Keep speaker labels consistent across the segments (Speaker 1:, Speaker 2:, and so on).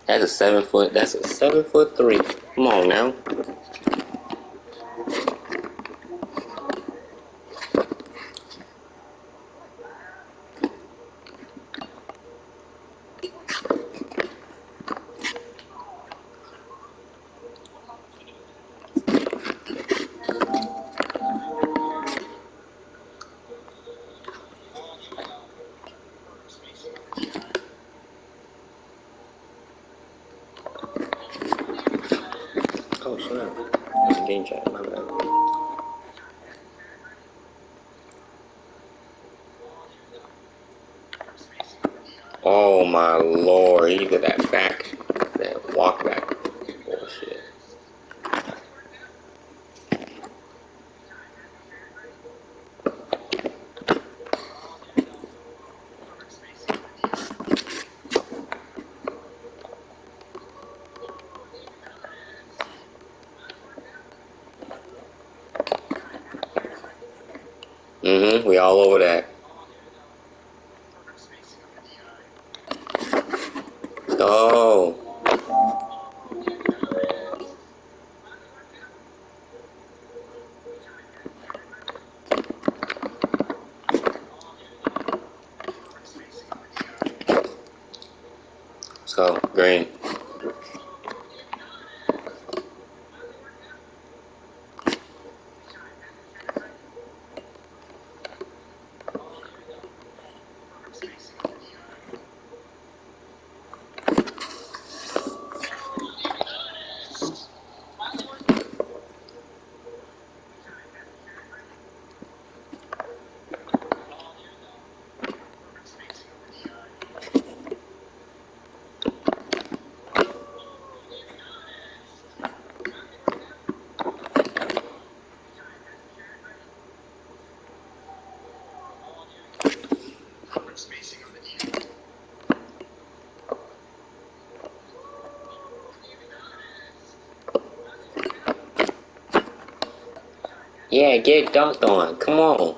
Speaker 1: That's a 7 foot. That's a 7'3". Come on now. Oh snap! That's a game chat. My bad. Oh my lord! He did that back, that walk back. Bullshit. We all over that. Oh. Let's go. Green. Yeah, get dunked on. Come on.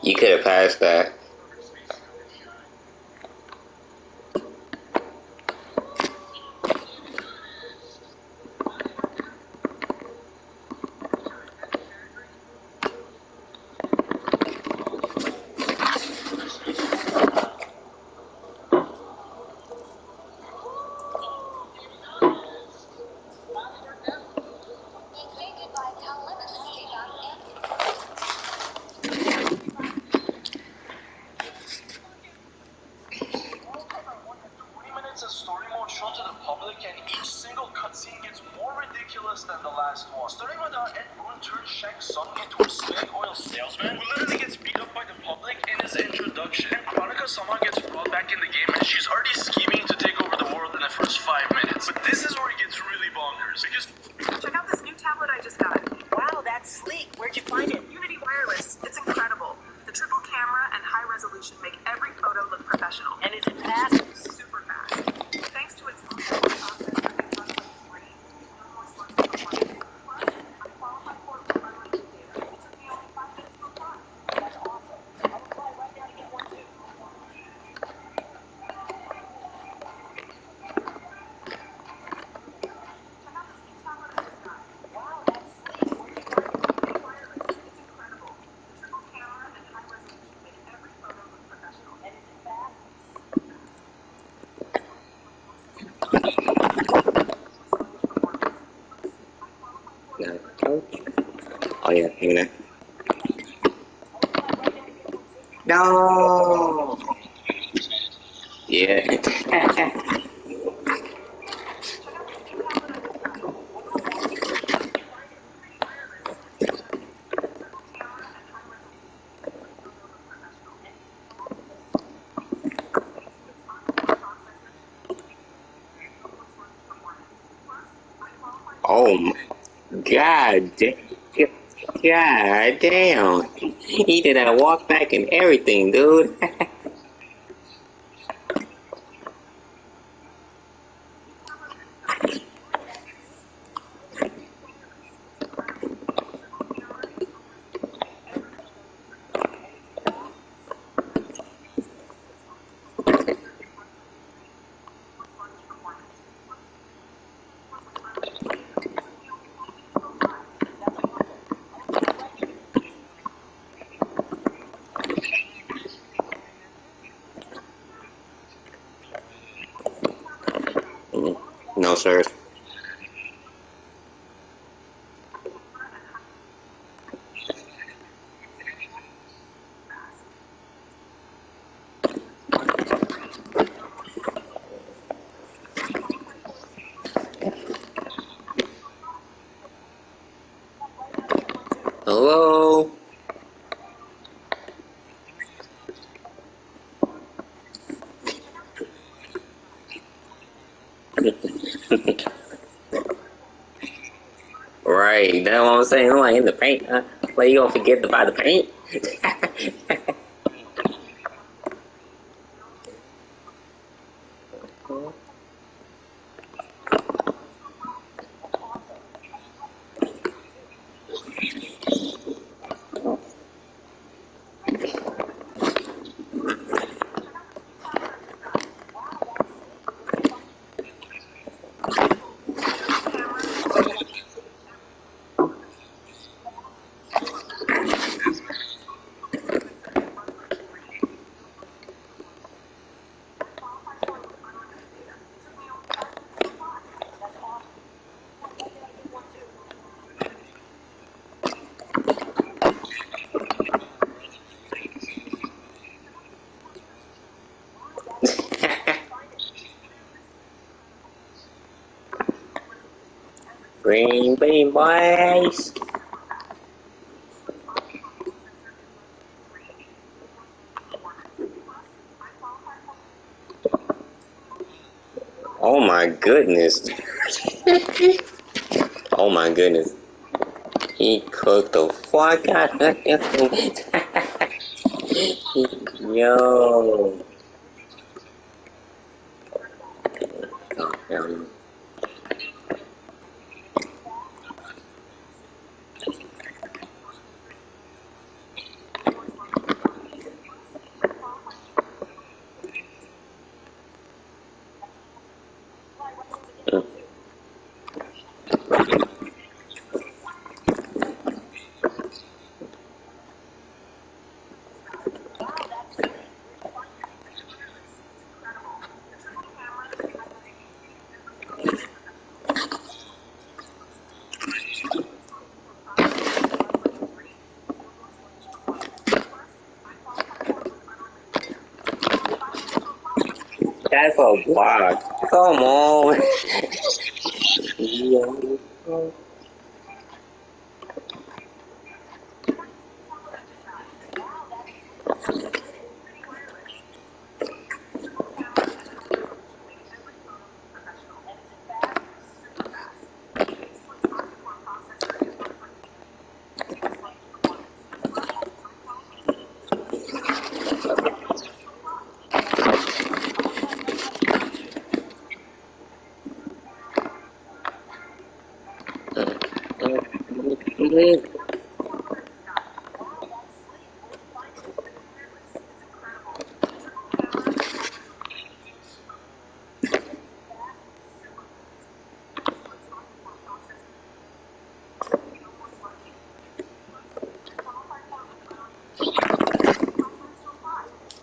Speaker 1: You could have passed that.
Speaker 2: Story mode shown to the public, and each single cutscene gets more ridiculous than the last one. Starting with our Ed Boon turns Shank's son into a snake oil salesman who literally gets beat up by the public in his introduction. And Chronica somehow gets brought back in the game, and she's already scheming to take over the world in the first 5 minutes. But this is where it gets really bonkers, because
Speaker 3: check out this new tablet I just got. Wow, that's sleek. Where'd you find it? Unity Wireless. It's incredible. The triple camera and high resolution make every photo look professional. And is it fast? Super fast. Thanks to its process, free. No more slugs for one. Plus, I'm qualified for it with unlimited data. It took me only 5 minutes to apply. That's awesome. I'll apply right now to get one too. Check out this new tablet I just got. Wow, that's sleek. Where'd you find it? Unity Wireless. It's incredible. The triple camera and high resolution make every photo look professional. And is it fast?
Speaker 1: Now, coach. Oh yeah, hang there. No. Yeah. Oh my God, God damn. He did that walk back and everything, dude. No, sir. Hello? Right, that's what I'm saying. I'm like in the paint, huh? Like you gonna forget to buy the paint? Green bean boys. Oh my goodness. Oh my goodness. He cooked the fuck out of him. Yo. That's a block. Come on. Yo.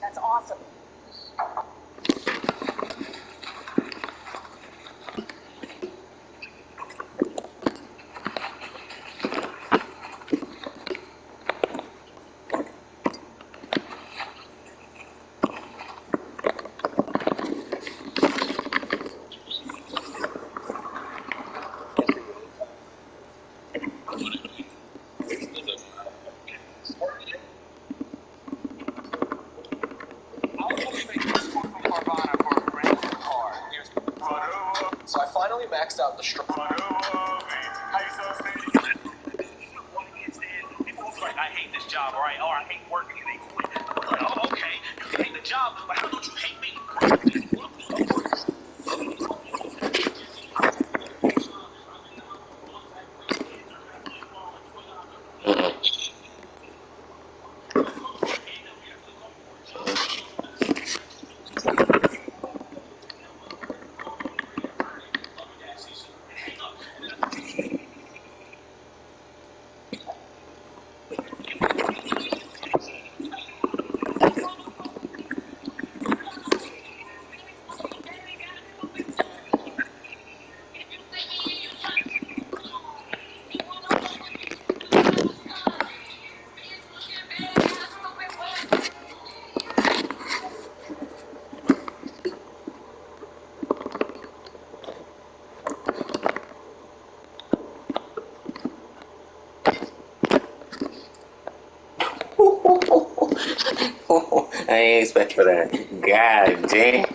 Speaker 3: That's awesome.
Speaker 2: So I finally maxed out the job, all right? Oh, I hate working and they quit. Oh, okay. You hate the job, but how don't you hate me?
Speaker 1: I ain't expect for that. God damn.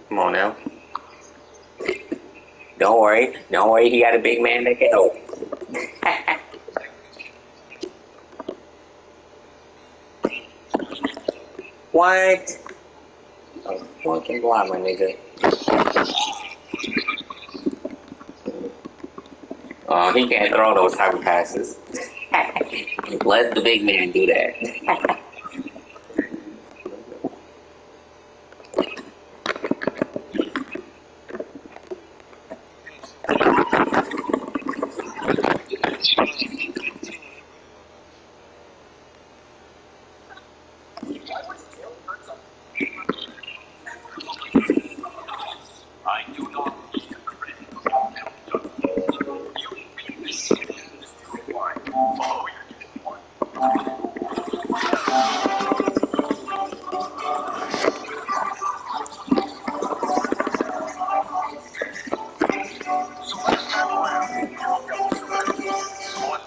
Speaker 1: Come on now. Don't worry. Don't worry. He got a big man that can help. What? I'm fucking blind, my nigga. Oh, he can't throw those type of passes. Let the big man do that.
Speaker 2: I do not need a credit. You why? Oh, you're getting one. So last time around, you broke up with her. What?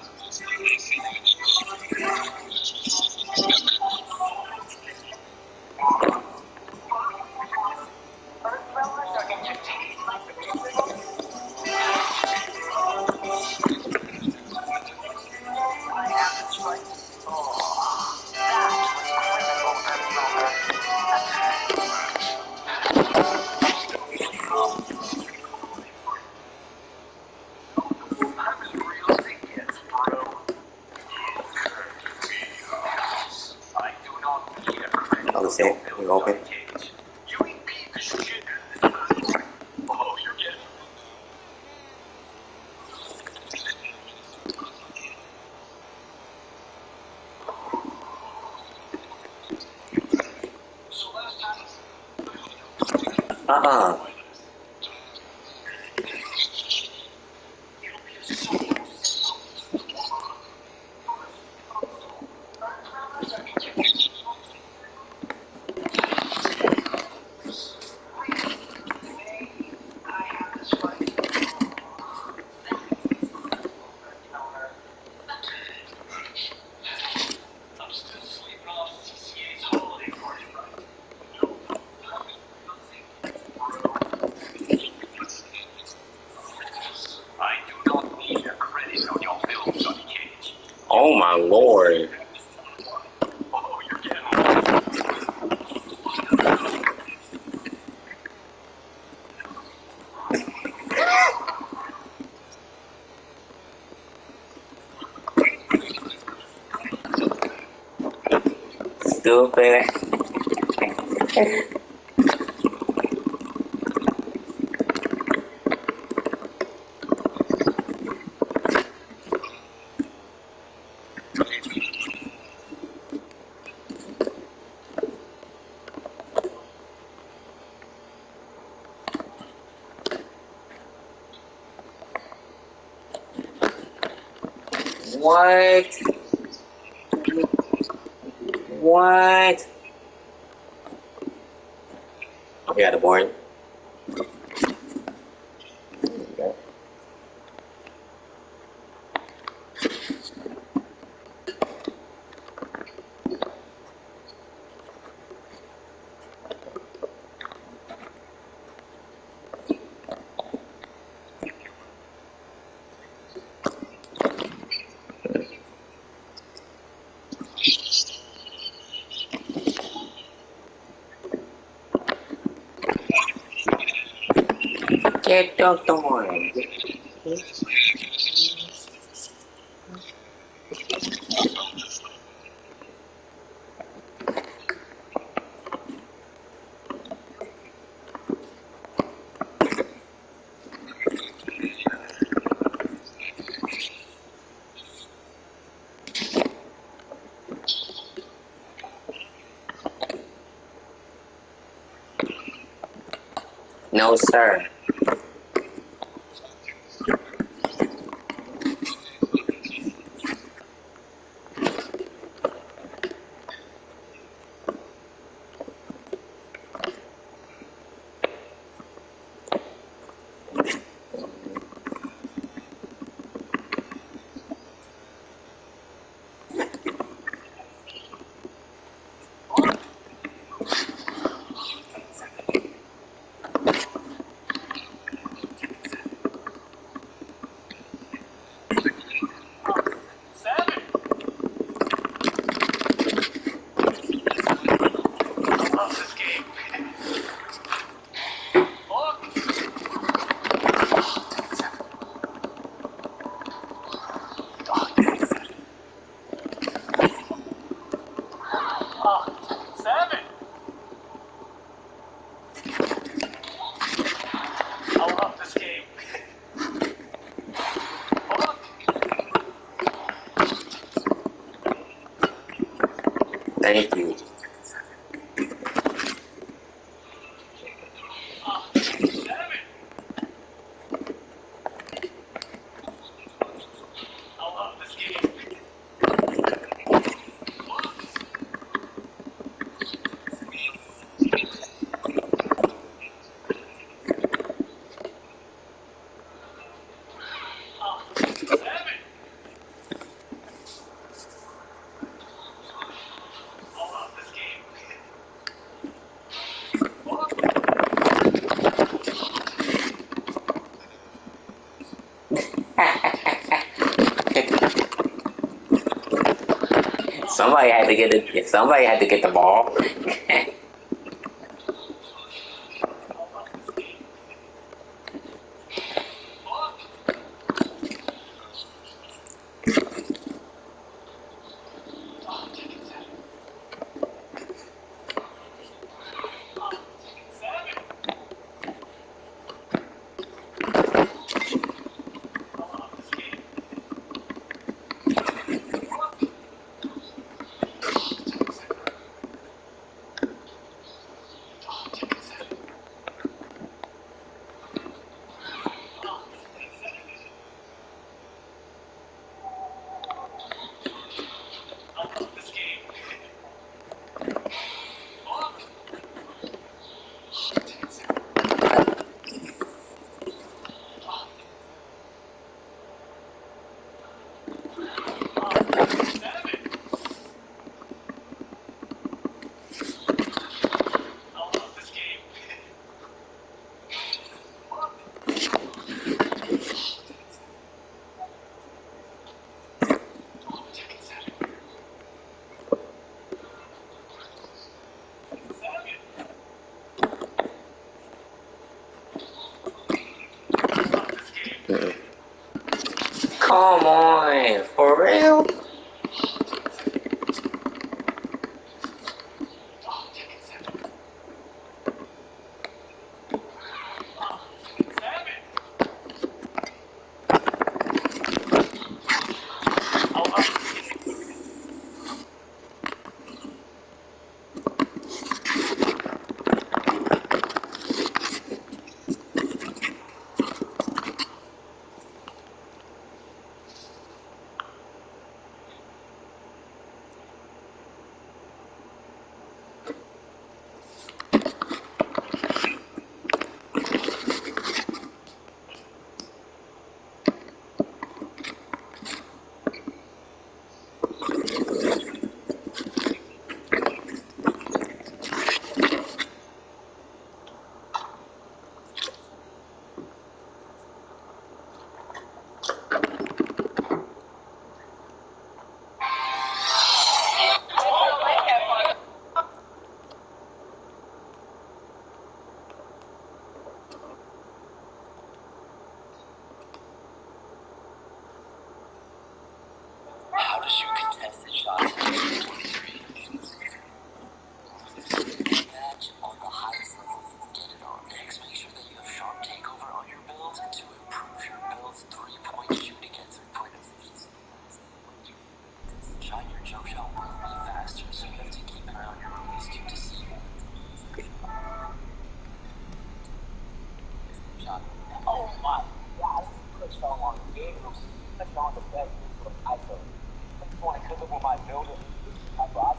Speaker 2: I'm as real as it gets, bro. I do not need a credit.
Speaker 1: Oh, shit. We open.
Speaker 2: You ain't piece of shit. Oh, you're getting. So last time.
Speaker 1: Uh-uh.
Speaker 2: I'm still sleeping off CCA's holiday party, right? I do not need a credit on your bill, Johnny Cage.
Speaker 1: Oh, my lord.
Speaker 2: Oh, you're getting.
Speaker 1: Stupid. What? What? Yeah, the boring. Get the thorn. No, sir.
Speaker 2: Seven. I love this game. Look. Seven. I love this game. Look.
Speaker 1: Thank you.
Speaker 2: Seven. I love this game. Seven. I love this game.
Speaker 1: Somebody had to get it. Somebody had to get the ball.
Speaker 2: Why? Yeah, I just fell along the game and I was on the bed for I thought. I just want to cook up with my builder. I thought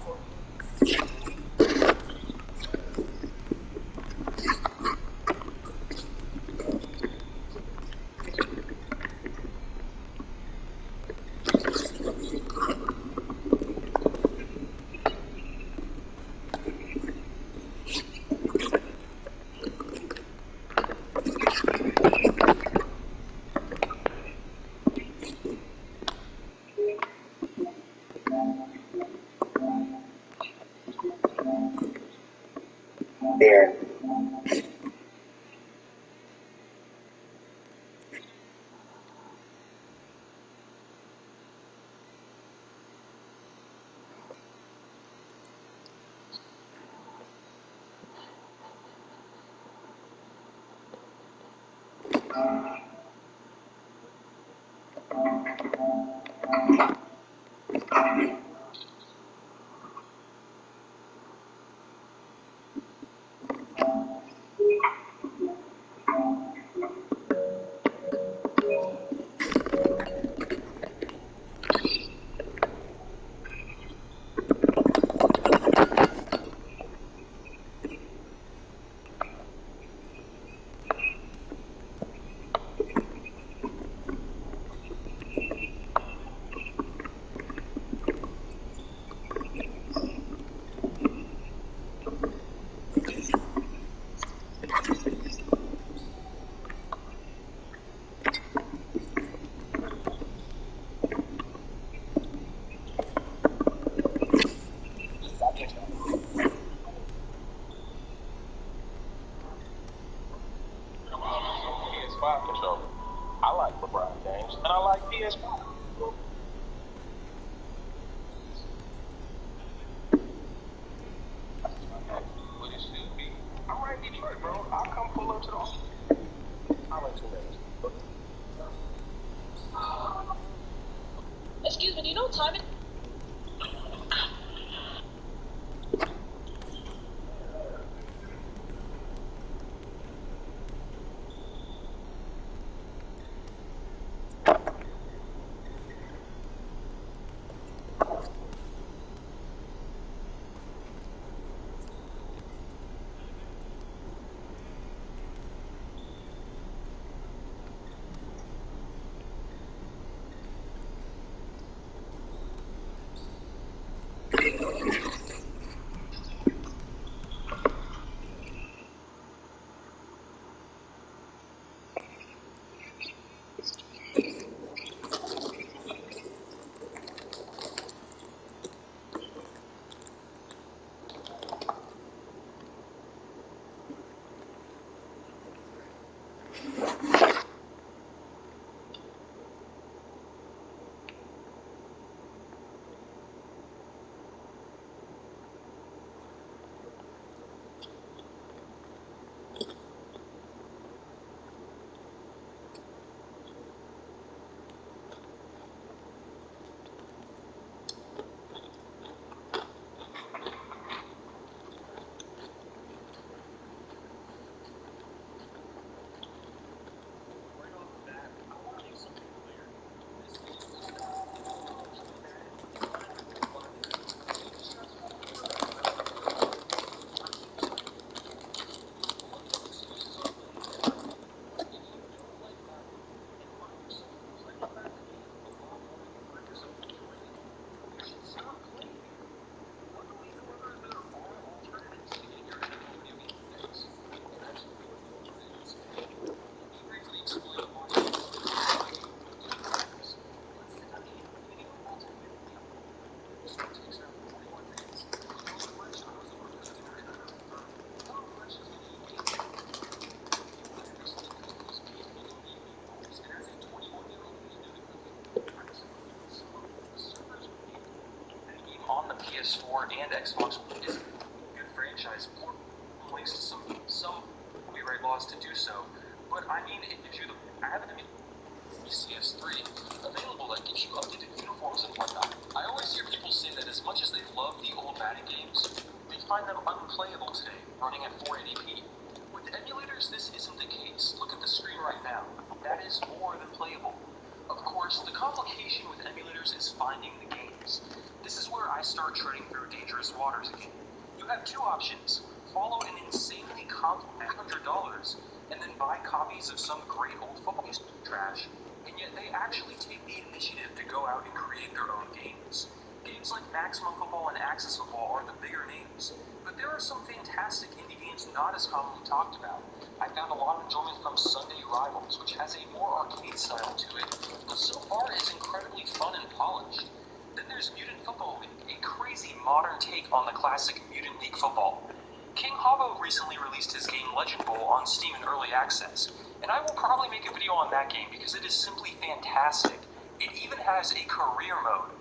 Speaker 2: there. PS5 controller. I like LeBron James, and I like PS5. What it should be. I'm right in Detroit, bro. I'll come pull up to the office. I'll let you know.
Speaker 3: Excuse me, do you know what time it is?
Speaker 2: On the PS4 and Xbox One is a good franchise or place some copyright laws to do so. But I mean, it gives you the I have it in CS3 available that gives you updated uniforms and whatnot. I always hear people say that as much as they love the old Madden games, they find them unplayable today, running at 480p. With emulators, this isn't the case. Look at the screen right now. course, the complication with emulators is finding the games. This is where I start treading through dangerous waters again. You have two options: follow an insanely complex $100 and then buy copies of some great old football trash, and yet they actually take the initiative to go out and create their own games. Games like Maximum Football and Axis Football are the bigger names, but there are some fantastic indie games not as commonly talked about. I found a lot of enjoyment from Sunday Rivals, which has a more arcade style to it, but so far is incredibly fun and polished. Then there's Mutant Football League, a crazy modern take on the classic Mutant League football. King Havo recently released his game Legend Bowl on Steam in early access, and I will probably make a video on that game because it is simply fantastic. It even has a career mode.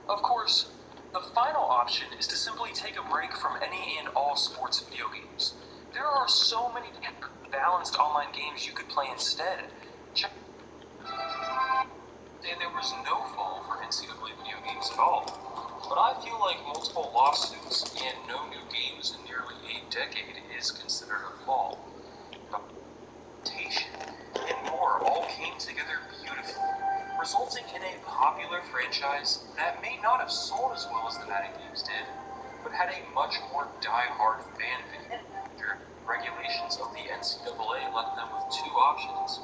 Speaker 2: Of course, the final option is to simply take a break from any and all sports video games. There are so many balanced online games you could play instead. And there was no fall for NCAA video games at all. But I feel like multiple lawsuits and no new games in nearly a decade is considered a fall. And more all came together beautifully, resulting in a popular franchise that may not have sold as well as the Madden games did, but had a much more die-hard fan base. Regulations of the NCAA left them with two options: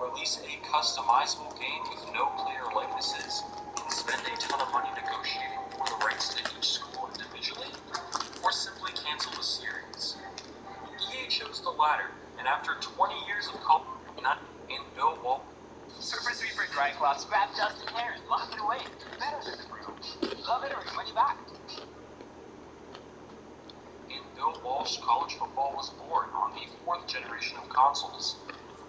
Speaker 2: release a customizable game with no player likenesses and spend a ton of money negotiating for the rights to each school individually, or simply cancel the series. EA chose the latter, and after 20 years of and no wall.
Speaker 4: Super Sweet for Dry Cloths, grab dust and hairs, lock it away. Better than real. Love it or your money back.
Speaker 2: And Bill Walsh College Football was born on the fourth generation of consoles.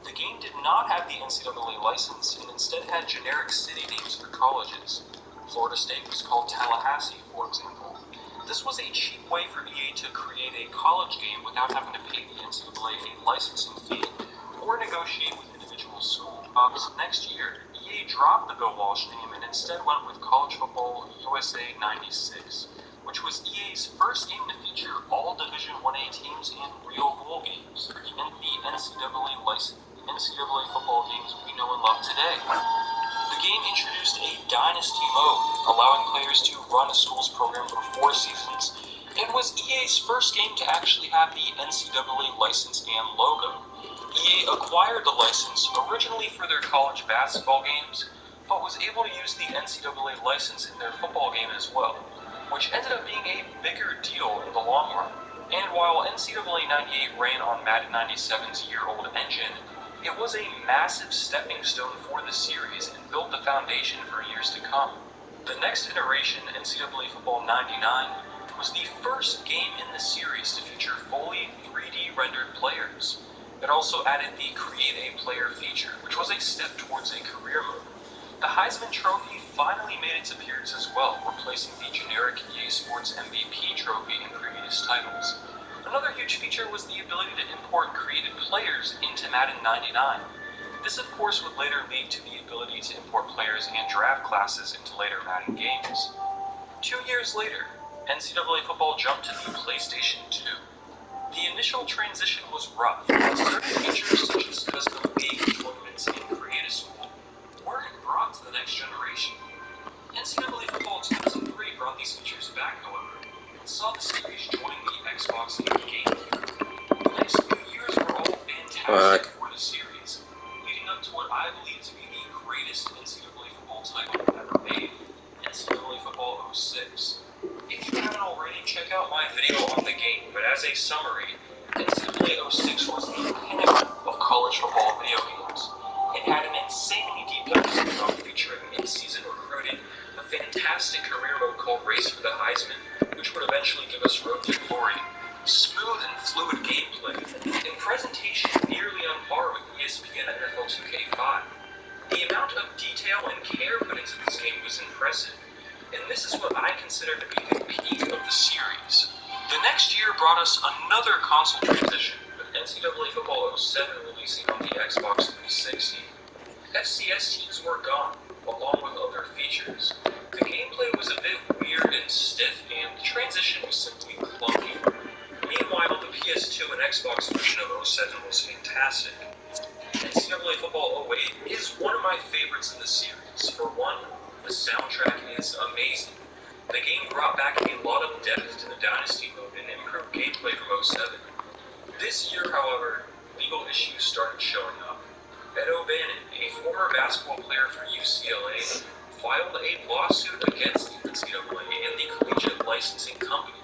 Speaker 2: The game did not have the NCAA license and instead had generic city names for colleges. Florida State was called Tallahassee, for example. This was a cheap way for EA to create a college game without having to pay the NCAA a licensing fee or negotiate with individual schools. Next year, EA dropped the Bill Walsh name and instead went with College Football USA 96, which was EA's first game to feature all Division 1A teams and real bowl games, and the NCAA licensed NCAA football games we know and love today. The game introduced a dynasty mode, allowing players to run a school's program for 4 seasons, and was EA's first game to actually have the NCAA license and logo. EA acquired the license originally for their college basketball games, but was able to use the NCAA license in their football game as well, which ended up being a bigger deal in the long run. And while NCAA 98 ran on Madden 97's year-old engine, it was a massive stepping stone for the series and built the foundation for years to come. The next iteration, NCAA Football 99, was the first game in the series to feature fully 3D rendered players. It also added the Create a Player feature, which was a step towards a career mode. The Heisman Trophy finally made its appearance as well, replacing the generic EA Sports MVP trophy in previous titles. Another huge feature was the ability to import created players into Madden 99. This of course would later lead to the ability to import players and draft classes into later Madden games. 2 years later, NCAA football jumped to the PlayStation 2. The initial transition was rough, but certain features such as custom league tournaments and creative school weren't brought to the next generation. NCAA Football 2003 brought these features back, however, and saw the series join the Xbox and GameCube. The next few years were all fantastic for the series, leading up to what I believe to be the greatest NCAA football title ever made, NCAA Football 06. If you haven't already, check out my video on the game, but as a summary, NCAA 06 was the pinnacle of college football video games. It had an insanely deep dynasty mode featuring in-season recruiting, a fantastic career mode called Race for the Heisman, which would eventually give us Road to Glory, smooth and fluid gameplay, and presentation nearly on par with ESPN and NFL 2K5. The amount of detail and care put into this game was impressive, and this is what I consider to be the peak of the series. The next year brought us another console transition, with NCAA Football 07 releasing on the Xbox 360. FCS teams were gone, along with other features. The gameplay was a bit weird and stiff, and the transition was simply clunky. Meanwhile, the PS2 and Xbox version of 07 was fantastic. NCAA Football 08 is one of my favorites in the series. For one, the soundtrack is amazing. The game brought back a lot of depth to the Dynasty mode and improved gameplay from 07. This year, however, legal issues started showing up. Ed O'Bannon, a former basketball player for UCLA, filed a lawsuit against the NCAA and the Collegiate Licensing Company,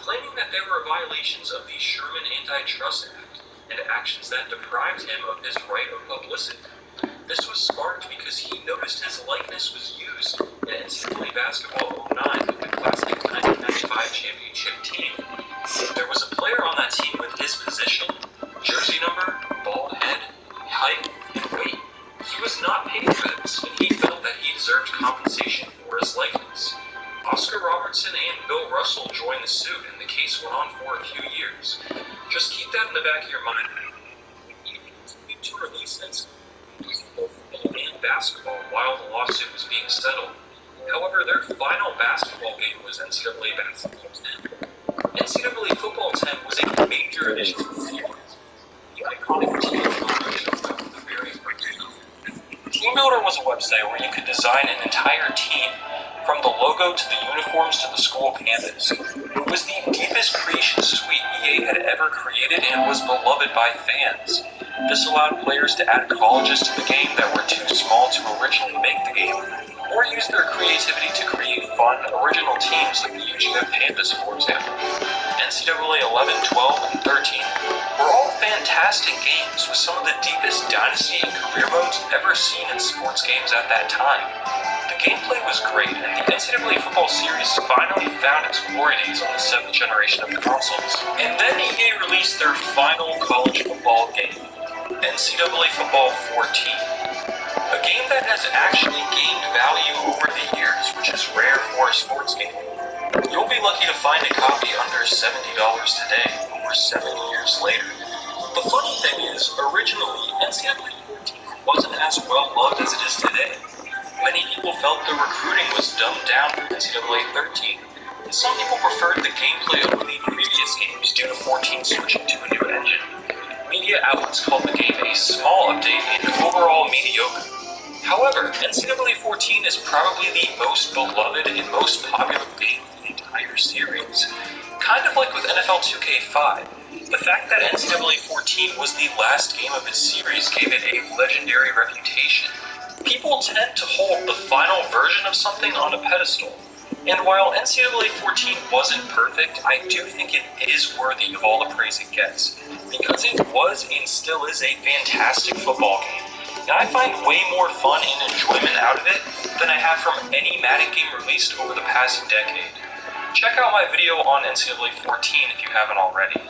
Speaker 2: claiming that there were violations of the Sherman Antitrust Act and actions that deprived him of his right of publicity. This was sparked because he noticed his likeness was used in NCAA Basketball 09 with the Class of 1995 championship team. There was a player on that team with his position, jersey number, bald head, height, and weight. He was not paid for this, and he felt that he deserved compensation for his likeness. Oscar Robertson and Bill Russell joined the suit, and the case went on for a few years. Just keep that in the back of your mind. He continued to release NCAA football and basketball while the lawsuit was being settled. However, their final basketball game was NCAA Basketball 10. NCAA Football 10 was a major addition to the series. The iconic Team Builder showed up with the very first game. Team Builder was a website where you could design an entire team, from the logo to the uniforms to the school campus. It was the deepest creation suite EA had ever created and was beloved by fans. This allowed players to add colleges to the game that were too small to originally make the game, or use their creativity to create fun, original teams like the UGF Panthers, for example. NCAA 11, 12, and 13 were all fantastic games with some of the deepest dynasty and career modes ever seen in sports games at that time. The gameplay was great, and the NCAA Football series finally found its glory days on the 7th generation of consoles. And then EA released their final college football game, NCAA Football 14. A game that has actually gained value over the years, which is rare for a sports game. You'll be lucky to find a copy under $70 today, over 7 years later. The funny thing is, originally, NCAA 14 wasn't as well loved as it is today. Many people felt the recruiting was dumbed down for NCAA 13, and some people preferred the gameplay over the previous games due to 14 switching to a new engine. Media outlets called the game a small update and overall mediocre. However, NCAA 14 is probably the most beloved and most popular game in the entire series. Kind of like with NFL 2K5, the fact that NCAA 14 was the last game of its series gave it a legendary reputation. People tend to hold the final version of something on a pedestal. And while NCAA 14 wasn't perfect, I do think it is worthy of all the praise it gets, because it was and still is a fantastic football game. And I find way more fun and enjoyment out of it than I have from any Madden game released over the past decade. Check out my video on NCAA 14 if you haven't already.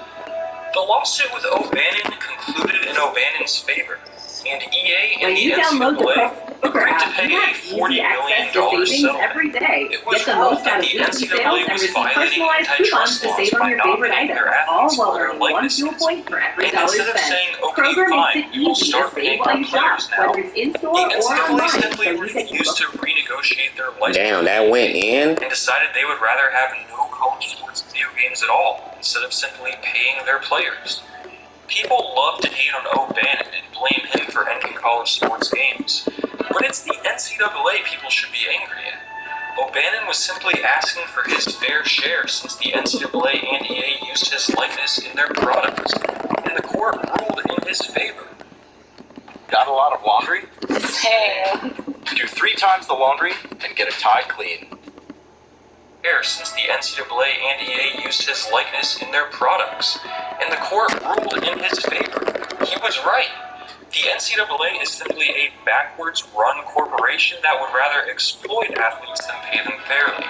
Speaker 2: The lawsuit with O'Bannon concluded in O'Bannon's favor, and EA and the NCAA agreed to pay a $40 million settlement. It was ruled that the NCAA was violating antitrust laws by not paying their athletes for their likenesses. And instead of saying, okay, fine, we will start paying our players now, the NCAA simply refused to renegotiate their license.
Speaker 1: Damn, that went in?
Speaker 2: And decided they would rather have no college sports video games at all, instead of simply paying their players. People love to hate on O'Bannon and blame him for ending college sports games, but it's the NCAA people should be angry at. O'Bannon was simply asking for his fair share since the NCAA and EA used his likeness in their products, and the court ruled in his favor.
Speaker 5: Got a lot of laundry?
Speaker 3: Hey.
Speaker 5: Do 3 times the laundry and get it tied clean.
Speaker 2: Since the NCAA and EA used his likeness in their products, and the court ruled in his favor. He was right. The NCAA is simply a backwards-run corporation that would rather exploit athletes than pay them fairly.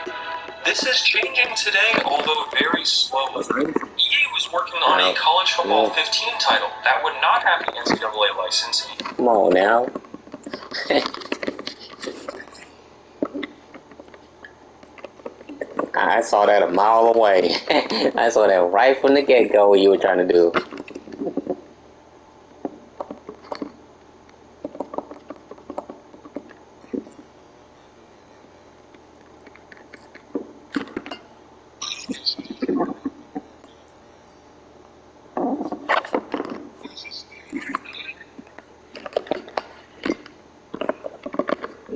Speaker 2: This is changing today, although very slowly. EA was working on a college football 15 title that would not have the NCAA licensing.
Speaker 1: Come on now. I saw that a mile away. I saw that right from the get-go what you were trying to do.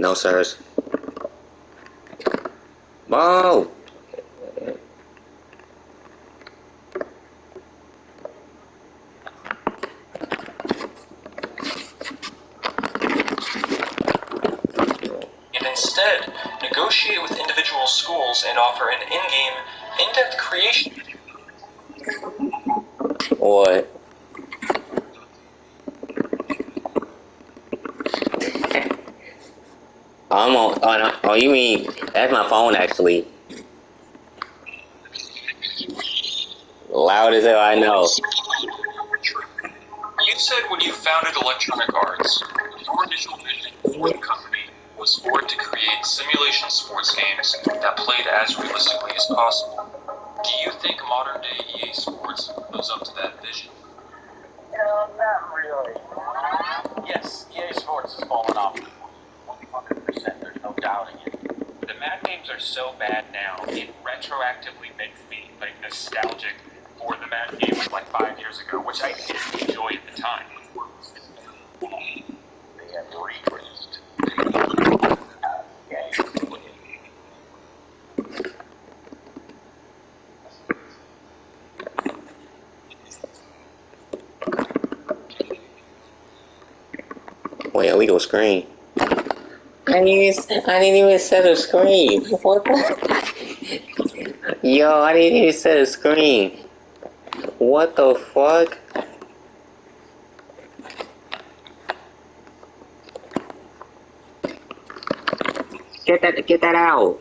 Speaker 1: No, sirs. Whoa!
Speaker 5: And instead, negotiate with individual schools and offer an in-game, in-depth creation.
Speaker 1: What? I'm on. Oh, no, oh, you mean that's my phone actually? Loud as hell, I know.
Speaker 5: You said when you founded Electronic Arts, your initial vision for the company was for it to create simulation sports games that played as realistically as possible. Do you think modern-day EA Sports lives up to that vision?
Speaker 4: Not really. Yes, EA Sports has fallen off 100%. There's no doubting it. The Mad games are so bad now, it retroactively makes me like nostalgic for the Mad games like 5 years ago, which I didn't enjoy at the time. They have regressed.
Speaker 1: Wait, we go screen. I didn't even set a screen. What the? Yo, I didn't even set a screen. What the fuck? Get that out.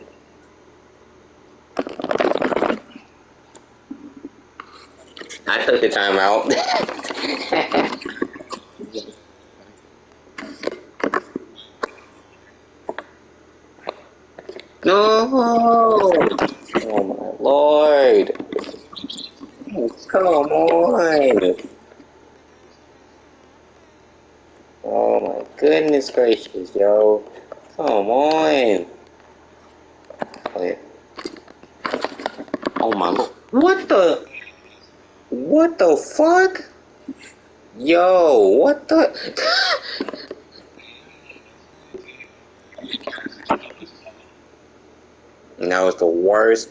Speaker 1: I took the time out. No! Oh my lord! Come on! Oh my goodness gracious, yo! Come on! Okay. Oh my lord! What the? What the fuck? Yo! What the? That was the worst.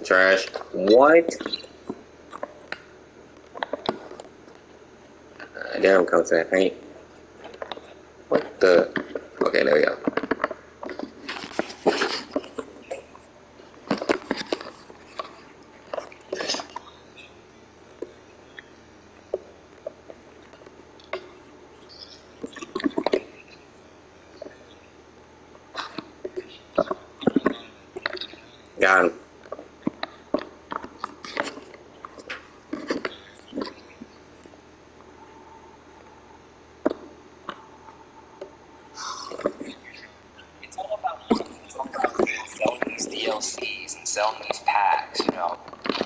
Speaker 1: Trash. What? There we come to that paint. What the? Okay, there we go. Got him.
Speaker 4: It's all about selling these DLCs and selling these packs, you know.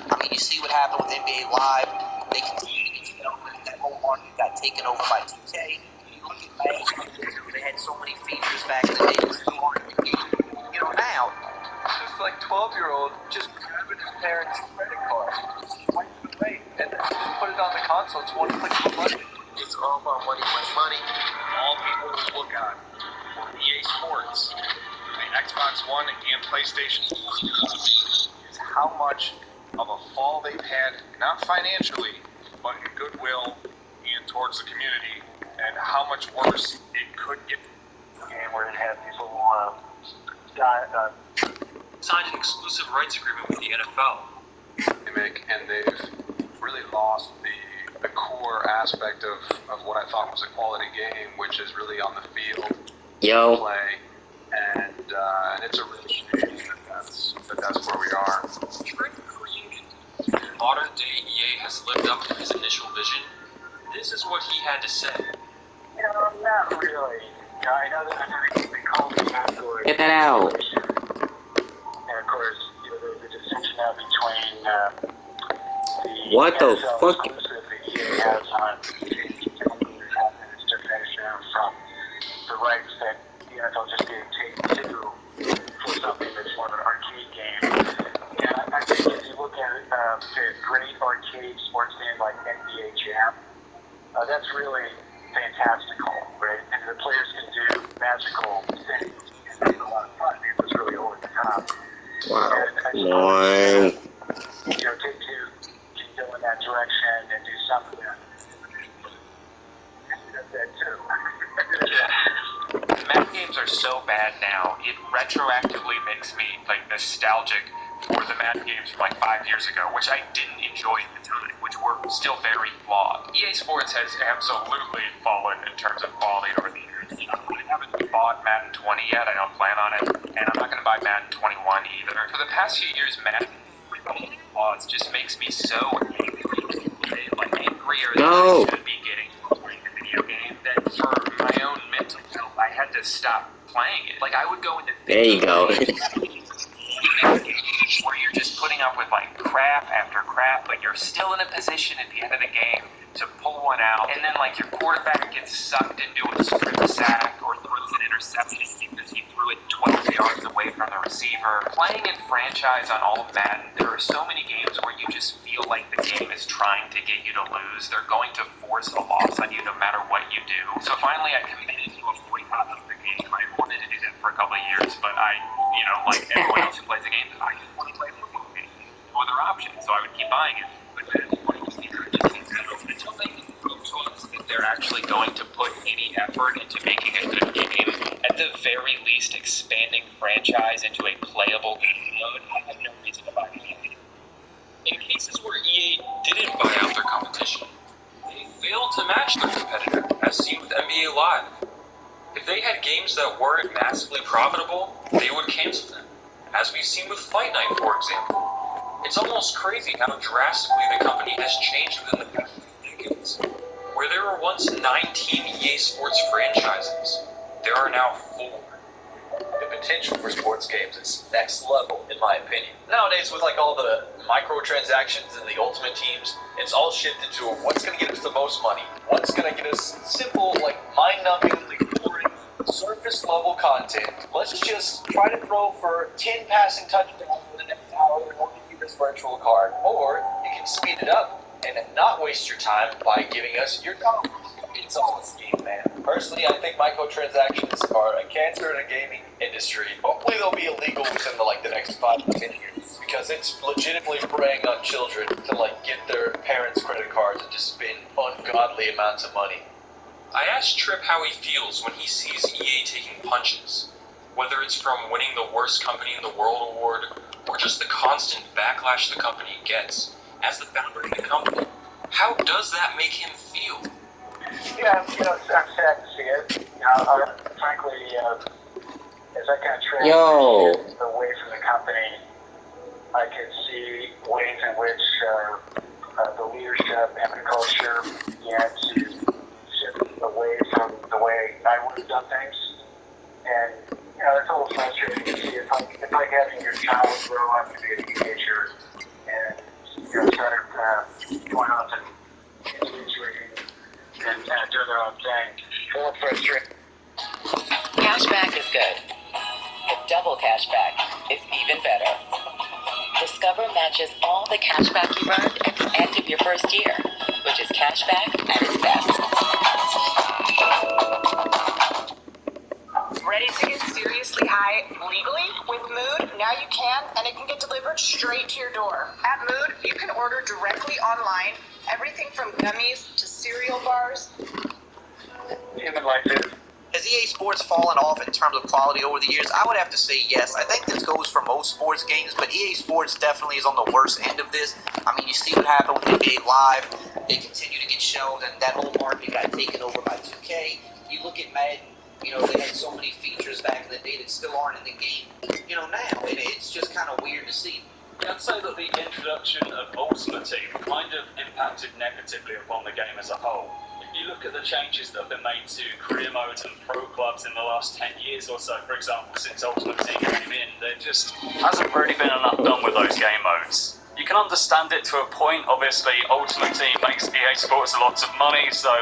Speaker 4: I mean, you see what happened with NBA Live. They continued, you know, that whole market got taken over by 2K. You look at Magic, they had so many features back in the day. It was so hard to get. You know, now, just like 12-year-old just grabbing his parents' credit card, swipe it away, and then just put it on the console. It's one click of a button. It's all about money, money, money.
Speaker 2: All people look at for EA Sports, the Xbox One and PlayStation is how much of a fall they've had, not financially, but in goodwill and towards the community, and how much worse it could get.
Speaker 4: Game where it had people
Speaker 5: Signed an exclusive rights agreement with the NFL.
Speaker 2: And they've really lost the core aspect of what I thought was a quality game, which is really on the field
Speaker 1: Yo.
Speaker 2: play, and it's a real shame that's where we are.
Speaker 5: Modern day EA has lived up to his initial vision. This is what he had to say.
Speaker 4: You know, not really. You know, I know that they call me afterwards.
Speaker 1: Get that out.
Speaker 4: And of course, you know, there's a distinction now between the
Speaker 1: What the
Speaker 4: NFL
Speaker 1: fuck?
Speaker 4: exclusive that EA has on its definition from the rights that the NFL just gave Take-Two for something that's more of an arcade game. And I think if you look at a great arcade sports game like NBA Jam, that's really
Speaker 2: fantastical, right? And the players can do magical things. And it's a lot of fun. It was really over the top.
Speaker 1: Wow.
Speaker 2: And I
Speaker 1: Come on.
Speaker 2: Take-Two can go in that direction and do something that does that too.
Speaker 5: Map games are so bad now, it retroactively makes me like nostalgic for the map games from like 5 years ago, which I didn't enjoy at the time, which were still very flawed. EA Sports has absolutely fallen in terms of quality over the years. I haven't bought Madden 20 yet, I don't plan on it, and I'm not going to buy Madden 21 either. For the past few years, Madden flaws just makes me so angry, like angrier than I should be getting playing the video game, that for my own mental health, I had to stop playing it. Like, I would go into
Speaker 1: There you go.
Speaker 5: where you're just putting up with like crap after crap, but you're still in a position at the end of the game to pull one out, and then like your quarterback gets sucked into a strip sack or throws an interception because he threw it 12 yards away from the receiver. Playing in franchise on all of Madden, there are so many games where you just feel like the game is trying to get you to lose. They're going to force a loss on you no matter what you do. So finally I committed to a boycott of the game. I wanted to do that for a couple of years, but I, like everyone else who plays the game, I just want to play a football game. No other option, so I would keep buying it. But then until they can prove to us that they're actually going to put any effort into making a good game, at the very least expanding franchise into a playable game mode, I have no reason to buy the game. In cases where EA didn't buy out their competition, they failed to match their competitor, as seen with NBA Live. If they had games that weren't massively profitable, they would cancel them, as we've seen with Fight Night, for example. It's almost crazy how drastically the company has changed within the past few decades. Where there were once 19 EA Sports franchises, there are now 4.
Speaker 6: The potential for sports games is next level, in my opinion. Nowadays, with like all the microtransactions and the Ultimate Teams, it's all shifted to what's going to get us the most money, what's going to get us simple, like mind-numbingly boring, surface-level content. Let's just try to throw for 10 passing touchdowns for the next hour in order to keep this virtual card. Or you can speed it up and not waste your time by giving us your dollars. It's all a scheme, man. Personally, I think microtransactions are a cancer in the gaming industry. Hopefully they'll be illegal within the next 5 to 10 years, because it's legitimately preying on children to get their parents' credit cards and just spend ungodly amounts of money.
Speaker 5: I asked Tripp how he feels when he sees EA taking punches, whether it's from winning the worst company in the world award or just the constant backlash the company gets as the founder of the company. How does that make him feel?
Speaker 2: Yeah, I'm sad to see it. Frankly, as I kind of transition away from the company, I could see ways in which the leadership and the culture began to shift away from the way I would have done things. And, it's a little frustrating to see. It's like having your child grow up to be a teenager and, start going off and drinking and doing their own thing. A little frustrating.
Speaker 7: Cashback is good, but double cashback is even better. Discover matches all the cashback you earned at the end of your first year, which is cashback at its best.
Speaker 3: Ready to get seriously high legally? With Mood, now you can, and it can get delivered straight to your door. At Mood, you can order directly online, everything from gummies to cereal bars.
Speaker 2: Human life is.
Speaker 4: Has EA Sports fallen off in terms of quality over the years? I would have to say yes. I think this goes for most sports games, but EA Sports definitely is on the worst end of this. I mean, you see what happened with NBA Live. They continue to get shown, and that whole market got taken over by 2K. You look at Madden, they had so many features back in the day that still aren't in the game, now. And it's just kind of weird to see.
Speaker 8: I'd say that the introduction of Ultimate Team kind of impacted negatively upon the game as a whole. If you look at the changes that have been made to career modes and pro clubs in the last 10 years or so, for example, since Ultimate Team came in, there just hasn't really been enough done with those game modes. You can understand it to a point. Obviously, Ultimate Team makes EA Sports lots of money, so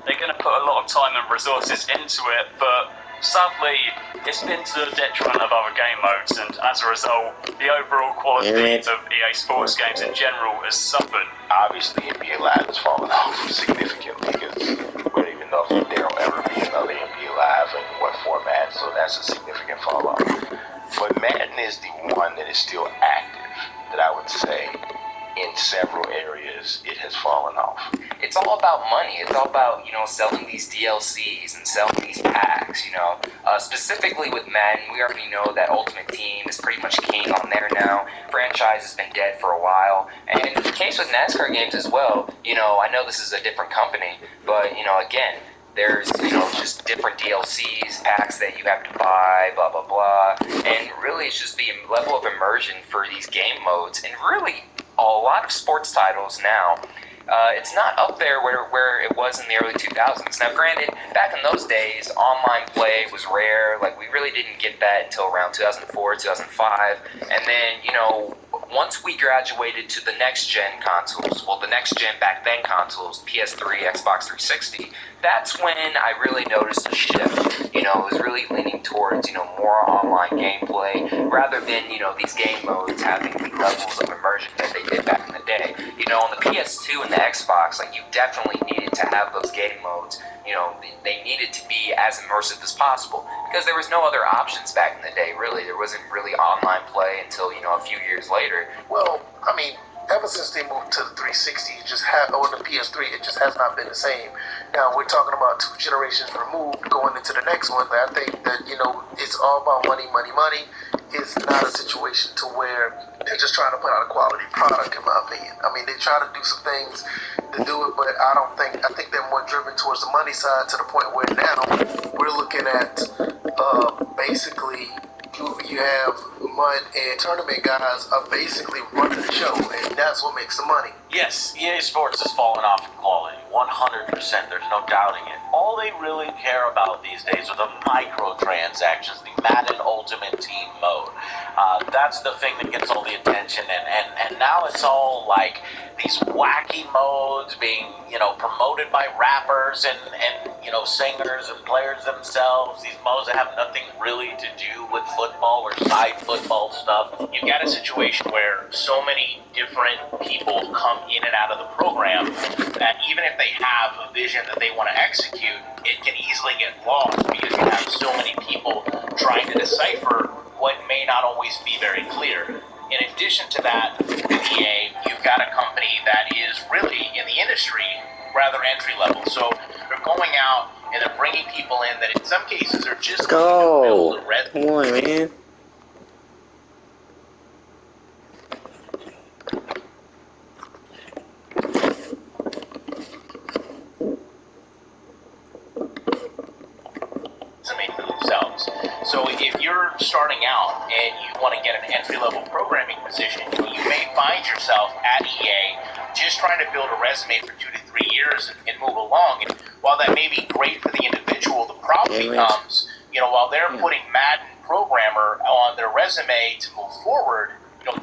Speaker 8: they're going to put a lot of time and resources into it, but sadly, it's been to the detriment of other game modes, and as a result, the overall quality of EA Sports games in general has suffered.
Speaker 9: Obviously, NBA Live has fallen off significantly because we don't even know if
Speaker 4: it's all about money. It's all about, selling these DLCs and selling these packs, Specifically with Madden, we already know that Ultimate Team is pretty much king on there now. Franchise has been dead for a while. And the case with NASCAR games as well, I know this is a different company, but, again, there's, just different DLCs, packs that you have to buy, blah, blah, blah. And really, it's just the level of immersion for these game modes. And really, a lot of sports titles now, it's not up there where it was in the early 2000s. Now, granted, back in those days, online play was rare. Like, we really didn't get that until around 2004, 2005. And then, once we graduated to the next-gen consoles, well, the next-gen back then consoles, PS3, Xbox 360, that's when I really noticed a shift. It was really leaning towards, more online gameplay rather than, these game modes having the levels of immersion that they did back in the day. On the PS2 and the Xbox, like, you definitely needed to have those game modes. They needed to be as immersive as possible because there was no other options back in the day, really. There wasn't really online play until, a few years later.
Speaker 9: Well, I mean, ever since they moved to the 360, or the PS3, it just has not been the same. Now, we're talking about 2 generations removed going into the next one, but I think that, it's all about money, money, money. It's not a situation to where they're just trying to put out a quality product, in my opinion. I mean, they try to do some things to do it, but I think they're more driven towards the money side to the point where now we're looking at basically you have mud and tournament guys are basically running the show, and that's what makes the money.
Speaker 6: Yes, EA Sports has fallen off in quality, 100%. There's no doubting it. All they really care about these days are the microtransactions, the Madden Ultimate Team mode. That's the thing that gets all the attention, and now it's all like these wacky modes being, promoted by rappers and singers and players themselves. These modes that have nothing really to do with football or side football stuff.
Speaker 2: You've got a situation where so many different people come in and out of the program that even if they have a vision that they want to execute, it can easily get lost because you have so many people trying to decipher what may not always be very clear. In addition to that, with EA, you've got a company that is really in the industry rather entry level. So they're going out and they're bringing people in that in some cases are just going to build a red.
Speaker 1: Come on, man.
Speaker 2: For themselves. So if you're starting out and you want to get an entry-level programming position, you may find yourself at EA just trying to build a resume for 2 to 3 years and move along. And while that may be great for the individual, the problem becomes, while they're putting Madden programmer on their resume to move forward,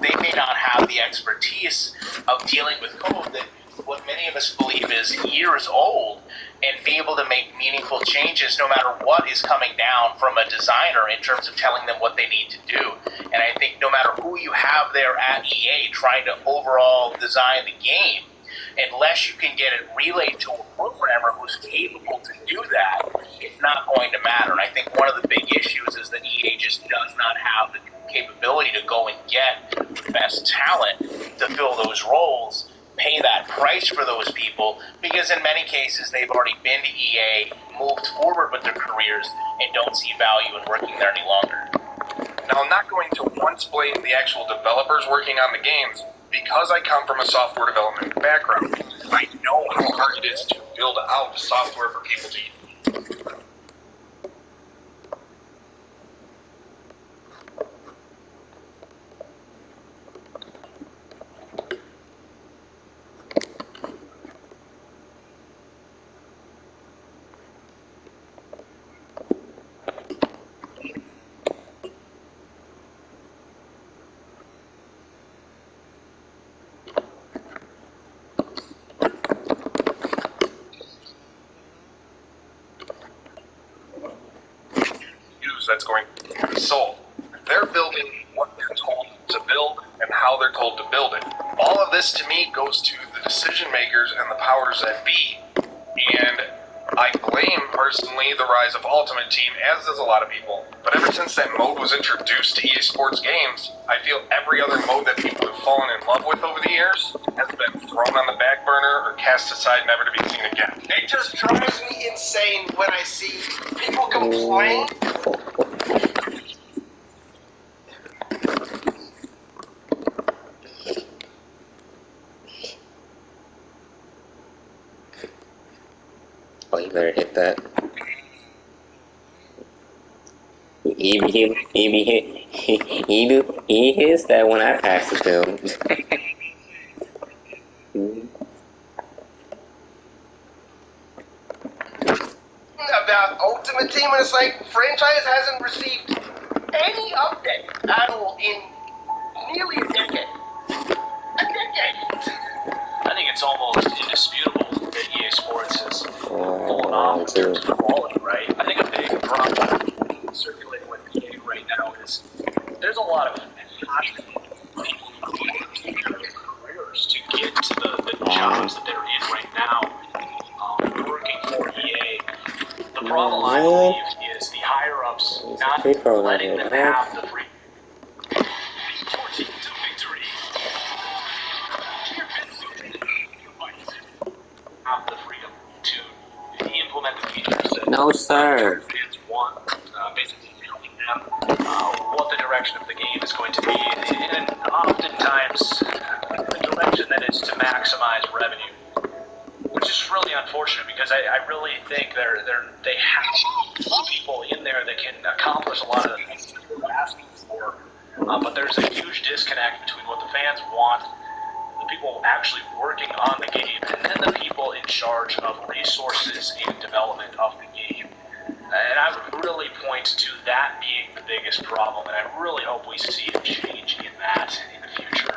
Speaker 2: they may not have the expertise of dealing with code that what many of us believe is years old, and be able to make meaningful changes no matter what is coming down from a designer in terms of telling them what they need to do. And I think no matter who you have there at EA trying to overall design the game, unless you can get it relayed to a programmer who's capable to do that, it's not going to matter. And I think one of the big issues is that EA just does not have the capability to go and get the best talent to fill those roles, pay that price for those people, because in many cases they've already been to EA, moved forward with their careers, and don't see value in working there any longer.
Speaker 5: Now, I'm not going to once blame the actual developers working on the games, because I come from a software development background. I know how hard it is to build out software for people to use. That's going to be sold. They're building what they're told to build and how they're told to build it. All of this to me goes to the decision makers and the powers that be. And
Speaker 10: I blame, personally, the rise of Ultimate Team, as does a lot of people. But ever since that mode was introduced to EA Sports games, I feel every other mode that people have fallen in love with over the years has been thrown on the back burner or cast aside never to be seen again.
Speaker 9: It just drives me insane when I see people complain.
Speaker 1: Oh, you better hit that. He hits that when I pass it to him.
Speaker 9: About Ultimate Team, and it's like franchise hasn't received any update at all in nearly a decade.
Speaker 8: I think it's almost indisputable that EA Sports has fallen off in terms of quality, right? I think a big problem circulating with EA right now is there's a lot of passionate people who take their careers to get to the jobs that they're in right now, working for EA. The problem, I believe, is the higher-ups not letting them have the free. 14 to victory. Have the freedom to implement the features that fans want, basically telling them what the direction of the game is going to be, and oftentimes the direction that is to maximize revenue, which is really unfortunate because I really think they have people in there that can accomplish a lot of the things that we're asking for, but there's a huge disconnect between what the fans want, the people actually working on the game, and then the people in charge of resources and development of the game. And I would really point to that being the biggest problem, and I really hope we see a change in that in the future.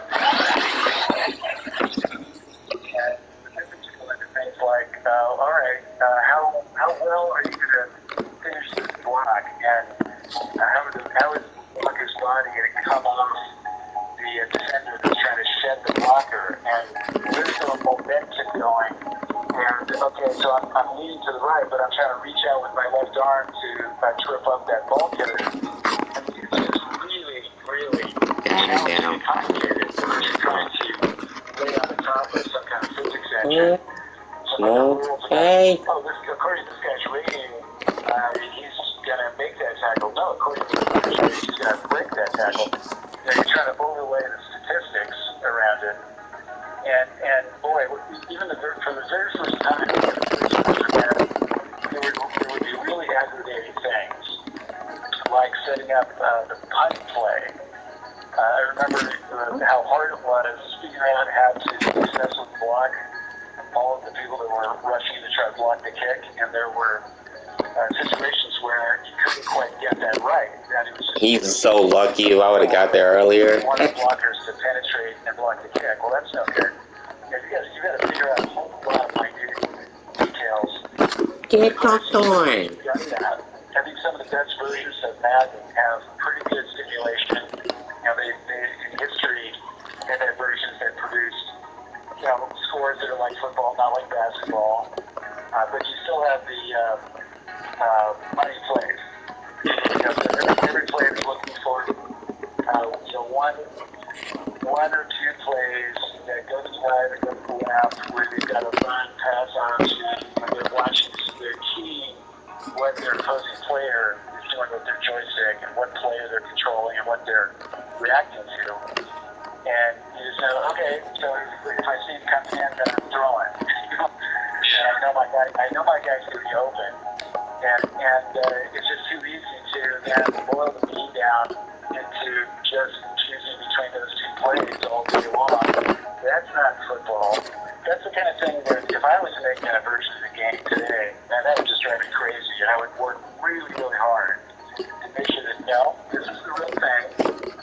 Speaker 11: Things like, all right, how well are you going to finish this block, and how is the blocker's body going to come off the defender that's trying to shed the blocker, and where's the momentum going? And okay, so I'm leaning to the right, but I'm trying to reach out with my left arm to trip up that ball hitter. I mean, it's just really, really challenging and complicated because you're trying to lay on the top of some kind of physics engine.
Speaker 1: Okay.
Speaker 11: Oh, according to this guy's rating, he's gonna make that tackle. No, according to this guy's rating, he's gonna break that tackle. You're trying to overlay the statistics around it, and boy, even from the very first time, there would be really aggravating things, like setting up the punt play. I remember how hard it was figuring out how to successfully block all of the people that were rushing to try to block the kick, and there were situations where you couldn't quite get that right. That it was just
Speaker 1: He's so lucky. If I would have got there earlier.
Speaker 11: One of the blockers to penetrate and block the kick. Well, that's no good. You got to figure out a whole lot of minute details.
Speaker 1: Get fucked on.
Speaker 11: I think some of the best versions of Madden have pretty good stimulation. You know, they in history they've had versions that produced scores that are like football, not like basketball. But you still have the money plays. Every player is looking for one or two plays that go to the right or go to the left where they've got a run, pass option, and they're watching, they're keying what their opposing player is doing with their joystick and what player they're controlling and what they're reacting to. And you just know, okay, so if I see him come in, then I'm throwing. And I know my guy's going to be open. And it's just too easy to then boil the bean down into just choosing between those two plays all day long. That's not football. That's the kind of thing where if I was making a version of the game today, man, that would just drive me crazy. And I would work really, really hard to make sure that, no, this is the real thing.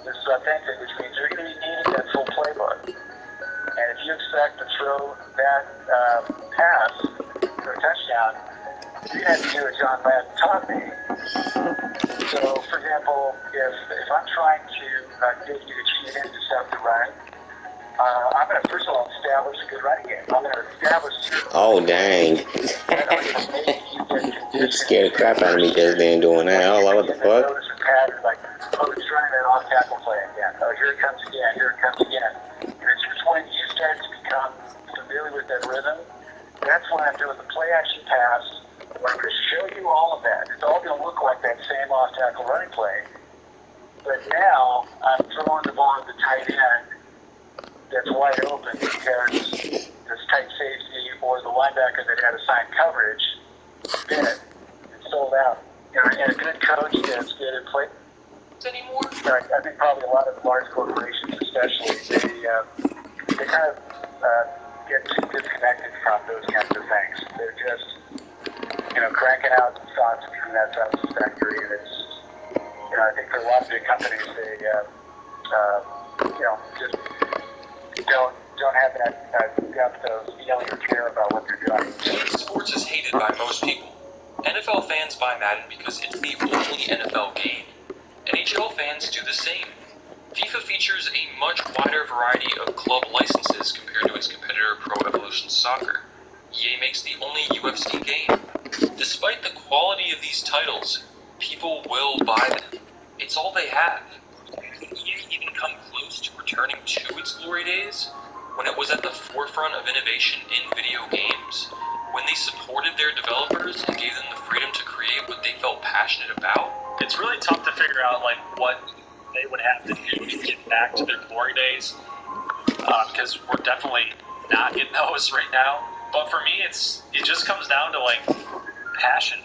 Speaker 11: This is authentic, which means you're going to be needing that full playbook. And if you expect to throw that pass for a touchdown, you're going to have to do what John Madden taught me. So, for example, if I'm trying to get you to cheat in to stop the run, I'm going to first of all establish a good running game. I'm going to establish.
Speaker 1: Oh, dang.
Speaker 11: I'm going to make
Speaker 1: You scared the crap out of me just then doing that. I was like, what the fuck?
Speaker 11: Notice a pattern like, oh, he's running that off tackle play again. Oh, here it comes again. Here it comes again. And it's just when you start to become familiar with that rhythm, that's when I'm doing the play action pass. Where I'm going to show you all of that. It's all going to look like that same off tackle running play. But now I'm throwing the ball at the tight end that's wide open because this tight safety or the linebacker that had assigned coverage bit and sold out. And a good coach that's good at play anymore. I think probably a lot of large corporations, especially, they kind of get too disconnected from those kinds of things. They're just cranking out thoughts from that substance factory, and it's I think for a lot of big companies, they just don't have that depth of feeling or care about what they're doing.
Speaker 5: Sports is hated by most people. NFL fans buy Madden because it's the only NFL game. NHL fans do the same. FIFA features a much wider variety of club licenses compared to its competitor Pro Evolution Soccer. EA makes the only UFC game. Despite the quality of these titles, people will buy them. It's all they have. Can EA even come close to returning to its glory days? When it was at the forefront of innovation in video games? When they supported their developers and gave them the freedom to create what they felt passionate about?
Speaker 8: It's really tough to figure out what they would have to do to get back to their glory days, because we're definitely not in those right now. But for me, it just comes down to passion.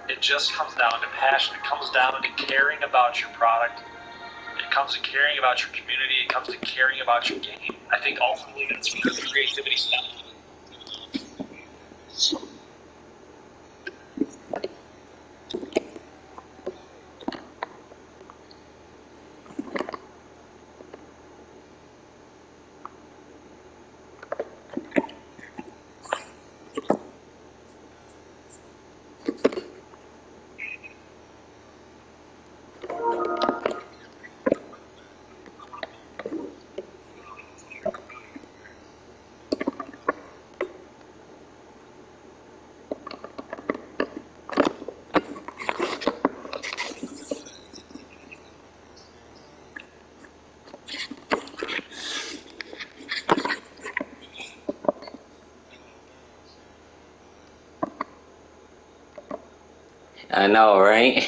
Speaker 8: It just comes down to passion. It comes down to caring about your product. It comes to caring about your community. It comes to caring about your game. I think ultimately that's where the creativity stems.
Speaker 1: I know, right?